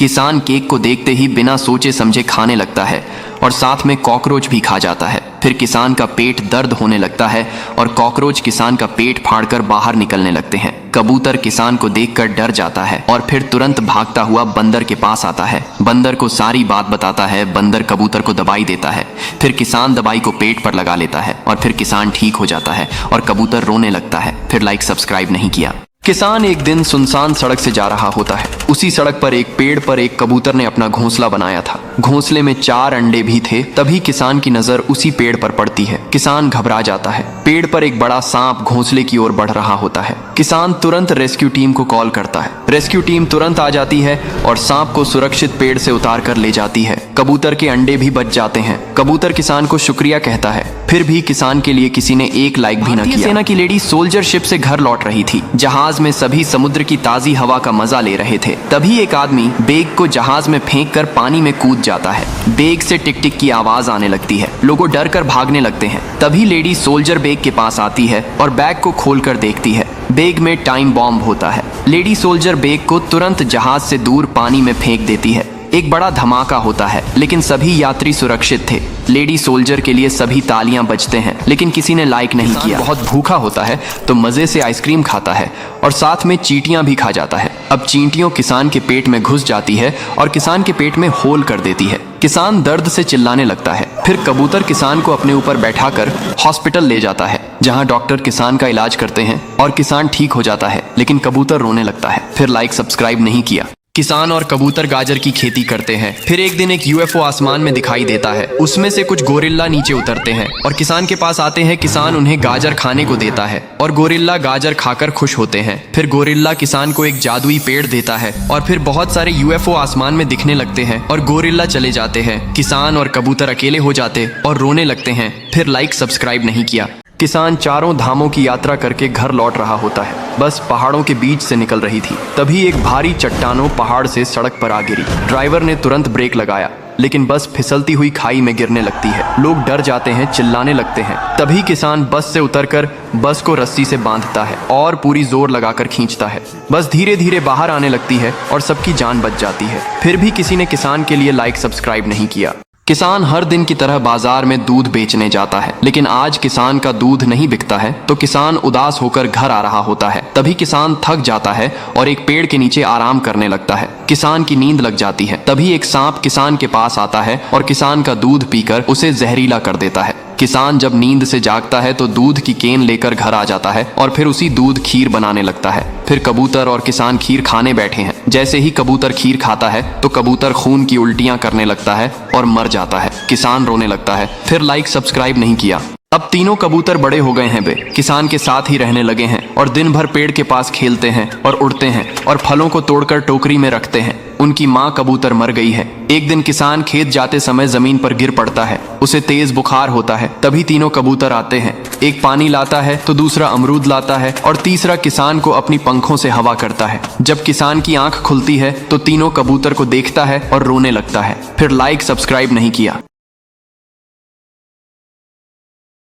किसान केक को देखते ही बिना सोचे समझे खाने लगता है और साथ में कॉकरोच भी खा जाता है। फिर किसान का पेट दर्द होने लगता है और कॉकरोच किसान का पेट फाड़कर बाहर निकलने लगते हैं। कबूतर किसान को देखकर डर जाता है और फिर तुरंत भागता हुआ बंदर के पास आता है। बंदर को सारी बात बताता है। बंदर कबूतर को दवाई देता है। फिर किसान दवाई को पेट पर लगा लेता है और फिर किसान ठीक हो जाता है और कबूतर रोने लगता है। फिर लाइक सब्सक्राइब नहीं किया। किसान एक दिन सुनसान सड़क से जा रहा होता है। उसी सड़क पर एक पेड़ पर एक कबूतर ने अपना घोंसला बनाया था। घोंसले में 4 अंडे भी थे। तभी किसान की नजर उसी पेड़ पर पड़ती है। किसान घबरा जाता है। पेड़ पर एक बड़ा सांप घोंसले की ओर बढ़ रहा होता है। किसान तुरंत रेस्क्यू टीम को कॉल करता है। रेस्क्यू टीम तुरंत आ जाती है और सांप को सुरक्षित पेड़ से उतार कर ले जाती है। कबूतर के अंडे भी बच जाते हैं। कबूतर किसान को शुक्रिया कहता है। फिर भी किसान के लिए किसी ने एक लाइक भी न किया। सेना की लेडी सोल्जर शिप से घर लौट रही थी। जहाज में सभी समुद्र की ताजी हवा का मजा ले रहे थे। तभी एक आदमी बैग को जहाज में फेंक कर पानी में कूद जाता है। बैग से टिक टिक की आवाज आने लगती है। लोग डर कर भागने लगते हैं। तभी लेडी सोल्जर बैग के पास आती है और बैग को खोलकर देखती है। बैग में टाइम बॉम्ब होता है। लेडी सोल्जर बैग को तुरंत जहाज से दूर पानी में फेंक देती है। एक बड़ा धमाका होता है, लेकिन सभी यात्री सुरक्षित थे। लेडी सोल्जर के लिए सभी तालियां बजते हैं, लेकिन किसी ने लाइक नहीं किया। बहुत भूखा होता है तो मजे से आइसक्रीम खाता है और साथ में चींटियां भी खा जाता है। अब चींटियों किसान के पेट में घुस जाती है और किसान के पेट में होल कर देती है। किसान दर्द से चिल्लाने लगता है। फिर कबूतर किसान को अपने ऊपर बैठाकर हॉस्पिटल ले जाता है, जहां डॉक्टर किसान का इलाज करते हैं और किसान ठीक हो जाता है, लेकिन कबूतर रोने लगता है। फिर लाइक सब्सक्राइब नहीं किया। किसान और कबूतर गाजर की खेती करते हैं। फिर एक दिन एक यूएफओ आसमान में दिखाई देता है। उसमें से कुछ गोरिल्ला नीचे उतरते हैं और किसान के पास आते हैं। किसान उन्हें गाजर खाने को देता है और गोरिल्ला गाजर खाकर खुश होते हैं। फिर गोरिल्ला किसान को एक जादुई पेड़ देता है और फिर बहुत सारे यूएफओ आसमान में दिखने लगते हैं और गोरिल्ला चले जाते हैं। किसान और कबूतर अकेले हो जाते और रोने लगते हैं। फिर लाइक सब्सक्राइब नहीं किया। किसान 4 धामों की यात्रा करके घर लौट रहा होता है। बस पहाड़ों के बीच से निकल रही थी। तभी एक भारी चट्टानों पहाड़ से सड़क पर आ गिरी। ड्राइवर ने तुरंत ब्रेक लगाया, लेकिन बस फिसलती हुई खाई में गिरने लगती है। लोग डर जाते हैं, चिल्लाने लगते हैं। तभी किसान बस से उतरकर बस को रस्सी से बांधता है और पूरी जोर लगाकर खींचता है। बस धीरे धीरे बाहर आने लगती है और सबकी जान बच जाती है। फिर भी किसी ने किसान के लिए लाइक सब्सक्राइब नहीं किया। किसान हर दिन की तरह बाजार में दूध बेचने जाता है, लेकिन आज किसान का दूध नहीं बिकता है तो किसान उदास होकर घर आ रहा होता है। तभी किसान थक जाता है और एक पेड़ के नीचे आराम करने लगता है। किसान की नींद लग जाती है। तभी एक सांप किसान के पास आता है और किसान का दूध पीकर उसे जहरीला कर देता है। किसान जब नींद से जागता है तो दूध की केन लेकर घर आ जाता है और फिर उसी दूध खीर बनाने लगता है। फिर कबूतर और किसान खीर खाने बैठे हैं। जैसे ही कबूतर खीर खाता है तो कबूतर खून की उल्टियां करने लगता है और मर जाता है। किसान रोने लगता है। फिर लाइक सब्सक्राइब नहीं किया। अब तीनों कबूतर बड़े हो गए हैं। वे किसान के साथ ही रहने लगे हैं और दिन भर पेड़ के पास खेलते हैं और उड़ते हैं और फलों को तोड़कर टोकरी में रखते हैं। उनकी माँ कबूतर मर गई है। एक दिन किसान खेत जाते समय जमीन पर गिर पड़ता है। उसे तेज बुखार होता है। तभी तीनों कबूतर आते हैं। एक पानी लाता है तो दूसरा अमरूद लाता है और तीसरा किसान को अपनी पंखों से हवा करता है। जब किसान की आंख खुलती है तो तीनों कबूतर को देखता है और रोने लगता है। फिर लाइक सब्सक्राइब नहीं किया।